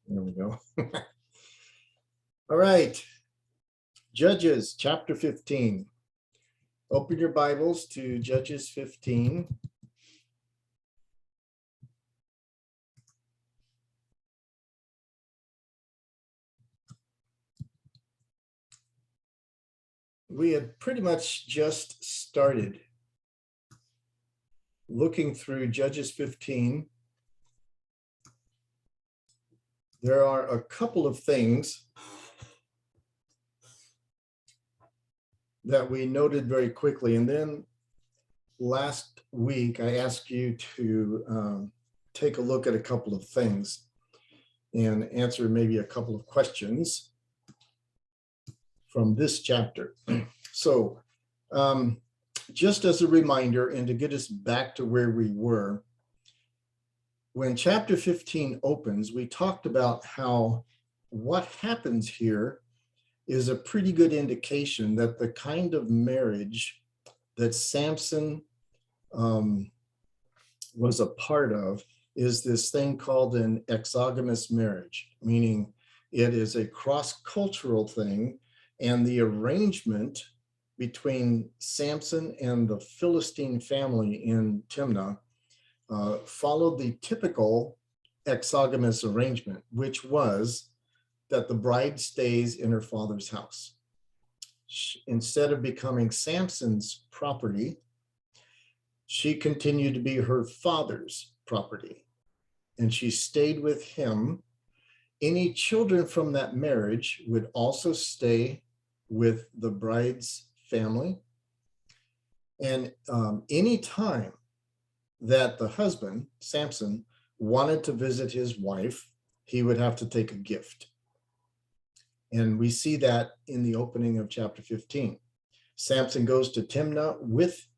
There we go. All right. Judges chapter 15. Open your Bibles to Judges 15. We had pretty much just started looking through Judges 15. There are a couple of things that we noted very quickly. And then last week, I asked you to take a look at a couple of things and answer maybe a couple of questions from this chapter. So just as a reminder, and to get us back to where we were, when chapter 15 opens, we talked about how what happens here is a pretty good indication that the kind of marriage that Samson was a part of is this thing called an exogamous marriage, meaning it is a cross-cultural thing, and the arrangement between Samson and the Philistine family in Timnah followed the typical exogamous arrangement, which was that the bride stays in her father's house. Instead of becoming Samson's property, she continued to be her father's property, and she stayed with him. Any children from that marriage would also stay with the bride's family. And any time that the husband, Samson, wanted to visit his wife, he would have to take a gift. And we see that in the opening of chapter 15. Samson goes to Timnah with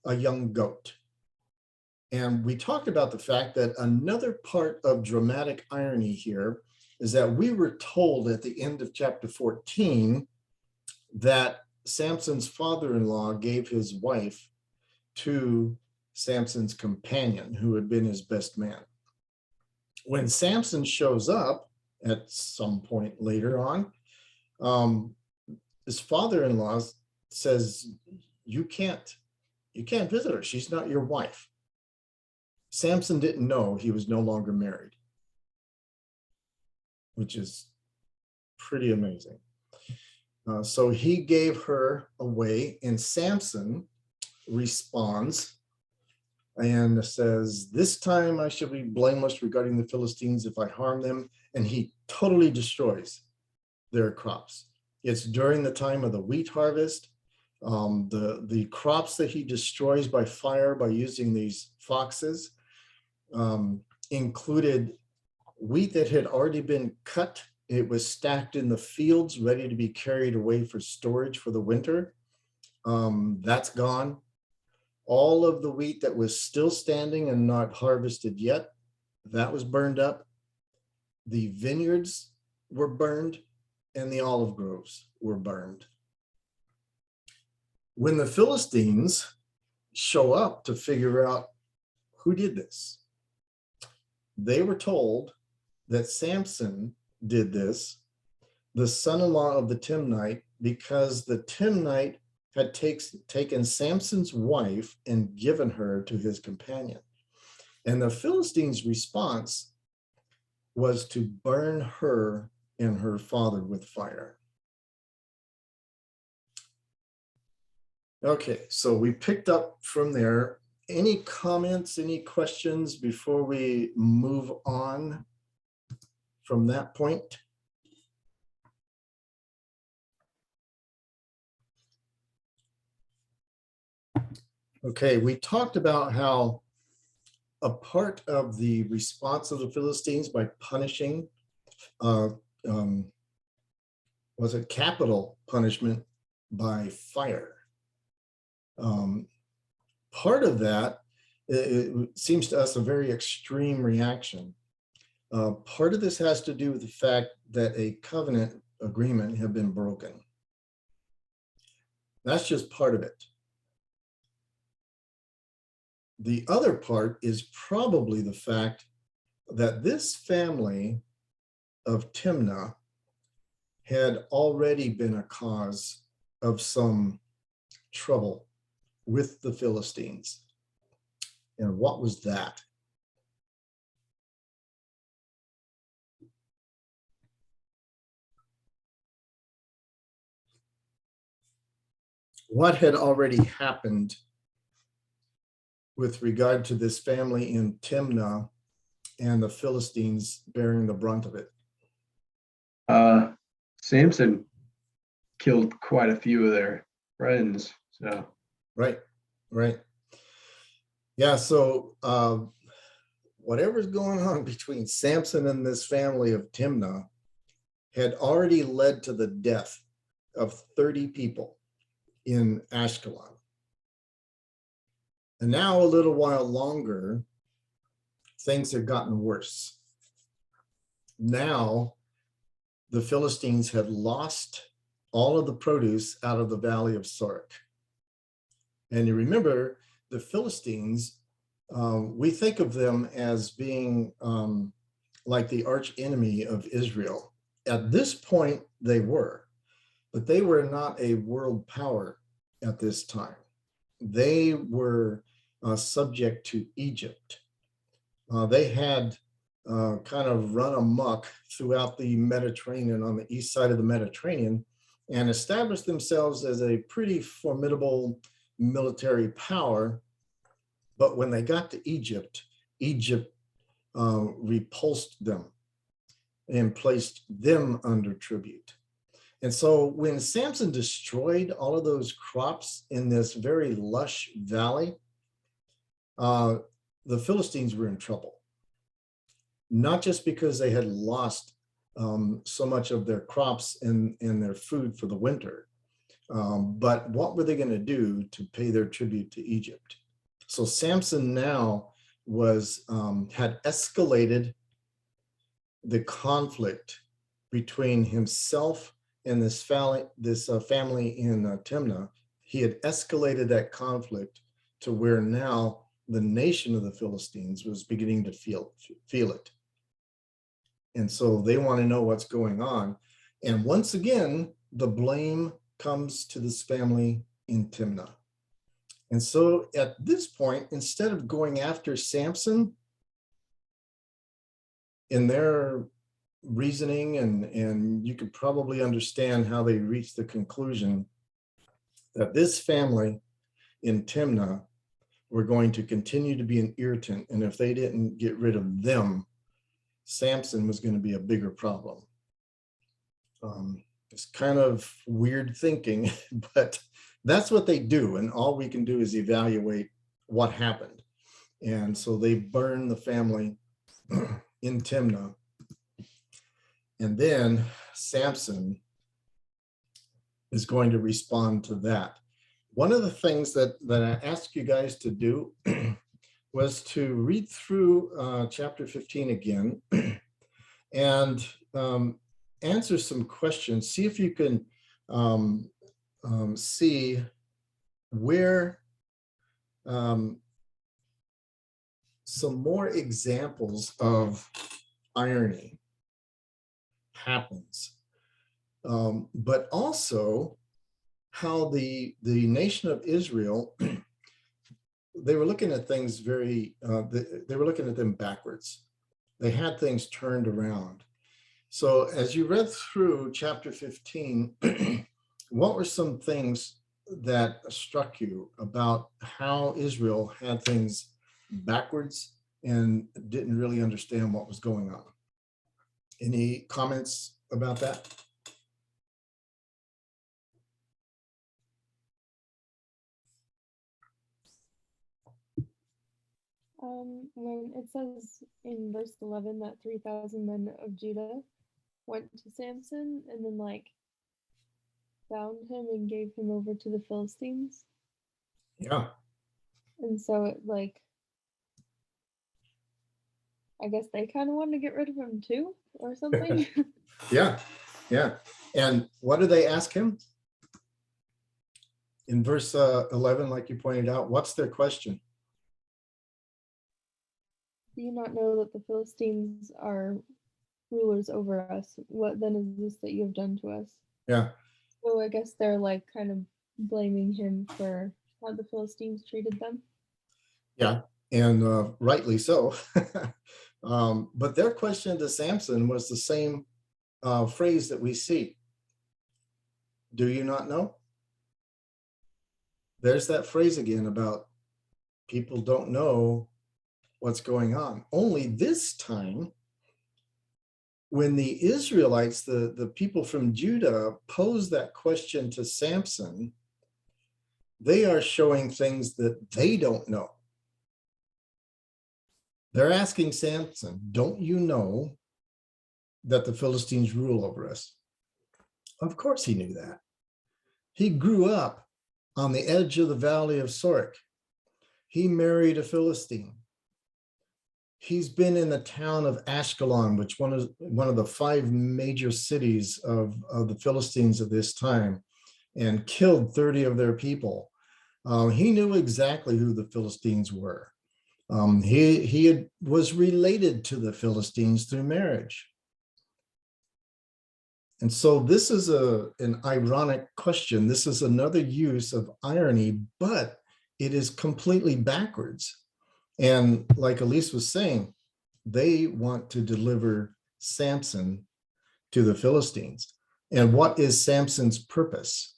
a young goat. And we talked about the fact that another part of dramatic irony here is that we were told at the end of chapter 14 that Samson's father-in-law gave his wife to Samson's companion, who had been his best man. When Samson shows up at some point later on, his father-in-law says, you can't visit her. She's not your wife. Samson didn't know he was no longer married, which is pretty amazing. So he gave her away, and Samson responds and says, this time I shall be blameless regarding the Philistines if I harm them. And he totally destroys their crops. It's during the time of the wheat harvest. The crops that he destroys by fire by using these foxes included wheat that had already been cut. It was stacked in the fields, ready to be carried away for storage for the winter. That's gone. All of the wheat that was still standing and not harvested yet, that was burned up. The vineyards were burned, and the olive groves were burned. When the Philistines show up to figure out who did this, they were told that Samson did this, the son-in-law of the Timnite, because the Timnite had taken Samson's wife and given her to his companion. And the Philistines' response was to burn her and her father with fire. Okay, so we picked up from there. Any comments, any questions before we move on from that point? Okay, we talked about how a part of the response of the Philistines by punishing was a capital punishment by fire. Part of that, it seems to us a very extreme reaction. Part of this has to do with the fact that a covenant agreement had been broken. That's just part of it. The other part is probably the fact that this family of Timnah had already been a cause of some trouble with the Philistines. And what was that? What had already happened with regard to this family in Timnah and the Philistines bearing the brunt of it? Samson killed quite a few of their friends. So Right. Yeah, so whatever's going on between Samson and this family of Timnah had already led to the death of 30 people in Ashkelon. And now, a little while longer, things have gotten worse. Now, the Philistines had lost all of the produce out of the valley of Sorek. And you remember, the Philistines, we think of them as being like the arch enemy of Israel. At this point, they were, but they were not a world power at this time. They were subject to Egypt. They had kind of run amok throughout the Mediterranean, on the east side of the Mediterranean, and established themselves as a pretty formidable military power. But when they got to Egypt, Egypt repulsed them and placed them under tribute. And so when Samson destroyed all of those crops in this very lush valley, the Philistines were in trouble. Not just because they had lost so much of their crops and their food for the winter, but what were they going to do to pay their tribute to Egypt? So Samson now had escalated the conflict between himself and this family in Timnah. He had escalated that conflict to where now the nation of the Philistines was beginning to feel it. And so they want to know what's going on. And once again, the blame comes to this family in Timnah. And so at this point, instead of going after Samson, in their reasoning, and you could probably understand how they reached the conclusion that this family in Timnah were going to continue to be an irritant. And if they didn't get rid of them, Samson was going to be a bigger problem. It's kind of weird thinking, but that's what they do. And all we can do is evaluate what happened. And so they burn the family in Timnah. And then Samson is going to respond to that. One of the things that I asked you guys to do was to read through chapter 15 again and answer some questions. See if you can see where some more examples of irony happens, but also how the nation of Israel, they were looking at things they were looking at them backwards. They had things turned around. So as you read through chapter 15, what were some things that struck you about how Israel had things backwards and didn't really understand what was going on? Any comments about that? When it says in verse 11 that 3,000 men of Judah went to Samson and then bound him and gave him over to the Philistines. Yeah. And so it I guess they kind of wanted to get rid of him too or something. Yeah. And what do they ask him? In verse 11, like you pointed out, what's their question? Do you not know that the Philistines are rulers over us. What then is this that you have done to us? Yeah. So I guess they're like kind of blaming him for how the Philistines treated them. Yeah, and rightly so. But their question to Samson was the same phrase that we see. Do you not know? There's that phrase again about people don't know what's going on. Only this time, when the Israelites, the people from Judah, pose that question to Samson, they are showing things that they don't know. They're asking Samson, don't you know that the Philistines rule over us? Of course he knew that. He grew up on the edge of the valley of Sorek. He married a Philistine. He's been in the town of Ashkelon, which one of the 5 major cities of the Philistines at this time, and killed 30 of their people. He knew exactly who the Philistines were. He was related to the Philistines through marriage. And so this is an ironic question. This is another use of irony, but it is completely backwards. And like Elise was saying, they want to deliver Samson to the Philistines. And what is Samson's purpose?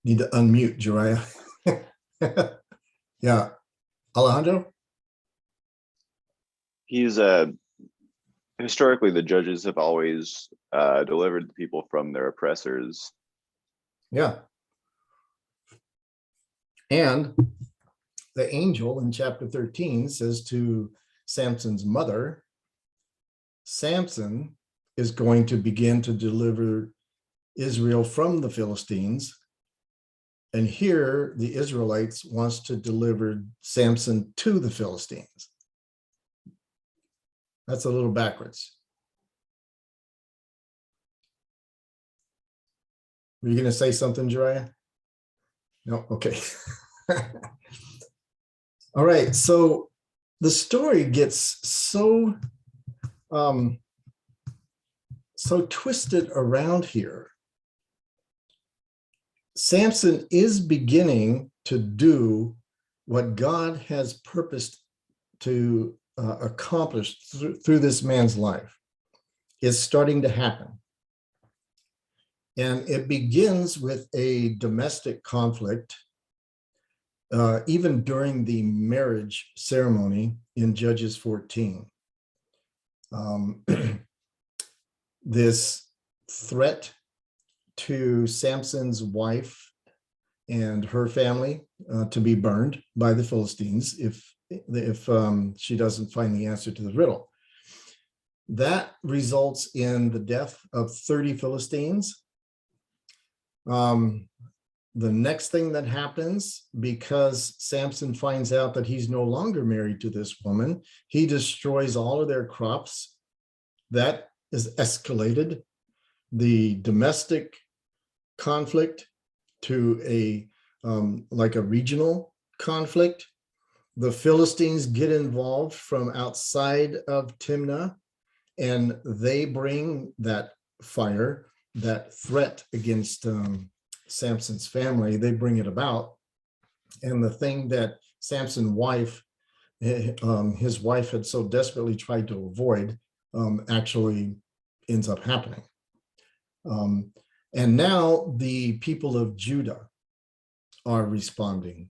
Need to unmute, Jariah. Yeah. Alejandro? He's historically the judges have always delivered the people from their oppressors. Yeah. And the angel in chapter 13 says to Samson's mother, Samson is going to begin to deliver Israel from the Philistines. And here the Israelites wants to deliver Samson to the Philistines. That's a little backwards. Were you going to say something, Jariah? No? Okay. All right. So the story gets so twisted around here. Samson is beginning to do what God has purposed to accomplish through this man's life. It's starting to happen. And it begins with a domestic conflict, even during the marriage ceremony in Judges 14. This threat to Samson's wife and her family to be burned by the Philistines if she doesn't find the answer to the riddle. That results in the death of 30 Philistines. The next thing that happens, because Samson finds out that he's no longer married to this woman, he destroys all of their crops. That is escalated the domestic conflict to a like a regional conflict. The Philistines get involved from outside of Timnah, and they bring that fire, that threat against Samson's family. They bring it about. And the thing that Samson's wife, his wife had so desperately tried to avoid, actually ends up happening. And now the people of Judah are responding.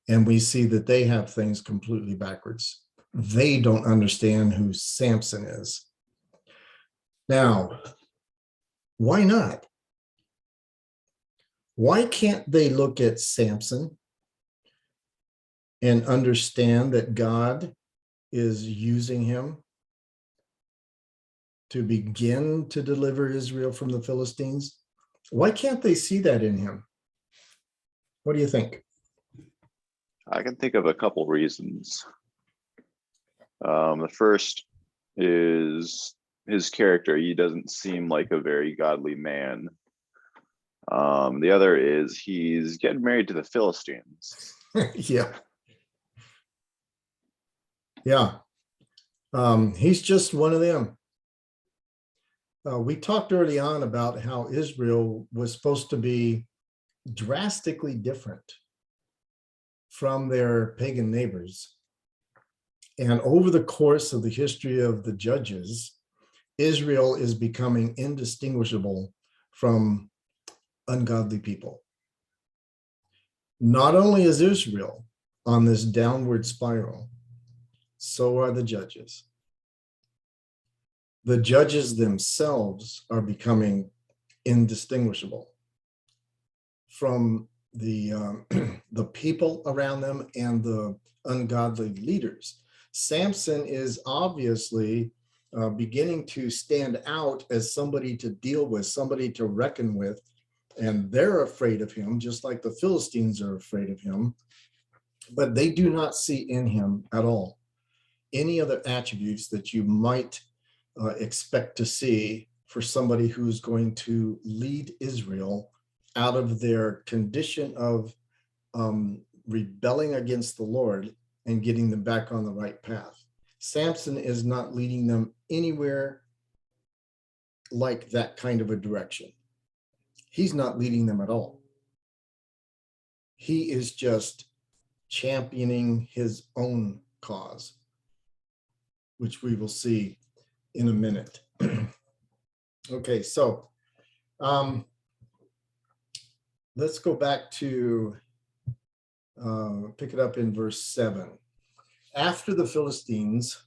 And we see that they have things completely backwards. They don't understand who Samson is. Now, why not? Why can't they look at Samson and understand that God is using him to begin to deliver Israel from the Philistines? Why can't they see that in him? What do you think? I can think of a couple reasons. The first is his character. He doesn't seem like a very godly man. The other is he's getting married to the Philistines. Yeah. Yeah. He's just one of them. We talked early on about how Israel was supposed to be drastically different from their pagan neighbors. And over the course of the history of the judges, Israel is becoming indistinguishable from ungodly people. Not only is Israel on this downward spiral, so are the judges. The judges themselves are becoming indistinguishable from the the people around them and the ungodly leaders. Samson is obviously beginning to stand out as somebody to deal with, somebody to reckon with, and they're afraid of him, just like the Philistines are afraid of him, but they do not see in him at all any other attributes that you might expect to see for somebody who's going to lead Israel out of their condition of rebelling against the Lord and getting them back on the right path. Samson is not leading them anywhere like that kind of a direction. He's not leading them at all. He is just championing his own cause, which we will see in a minute. Okay, so let's go back to pick it up in verse 7. After the Philistines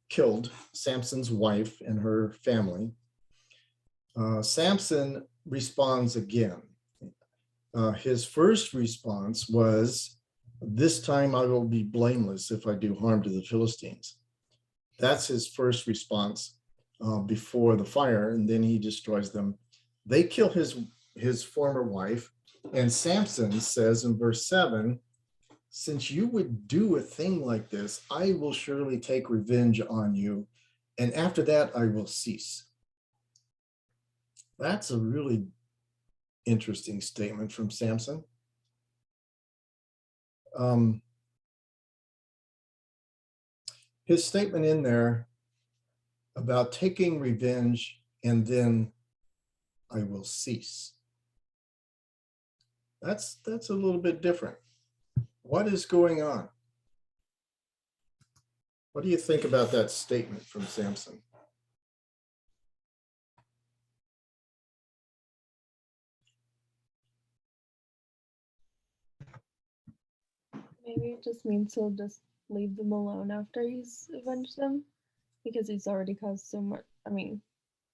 killed Samson's wife and her family, Samson responds again. His first response was, "This time I will be blameless if I do harm to the Philistines." That's his first response before the fire, and then he destroys them. They kill his former wife, and Samson says in verse 7, "Since you would do a thing like this, I will surely take revenge on you, and after that I will cease." That's a really interesting statement from Samson. His statement in there about taking revenge and then I will cease. That's a little bit different. What is going on? What do you think about that statement from Samson? Maybe it just means he'll just leave them alone after he's avenged them, because he's already caused so much. I mean,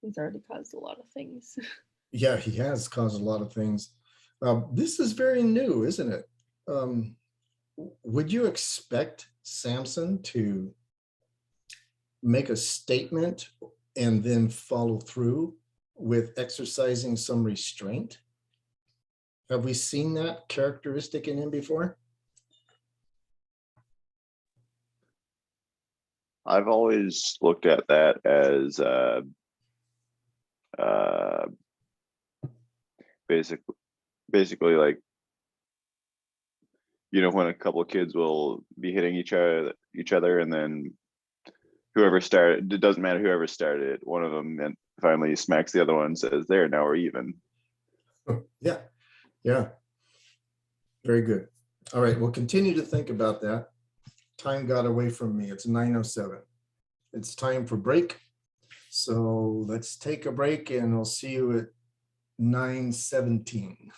he's already caused a lot of things. Yeah, he has caused a lot of things. This is very new, isn't it? Would you expect Samson to make a statement and then follow through with exercising some restraint? Have we seen that characteristic in him before? I've always looked at that as basically like, you know, when a couple of kids will be hitting each other, and then whoever started, it doesn't matter whoever started it, one of them and finally smacks the other one and says, "There, now we're even." Yeah, yeah. Very good. All right, we'll continue to think about that. Time got away from me. It's 9:07. It's time for break. So let's take a break and we'll see you at 9:17.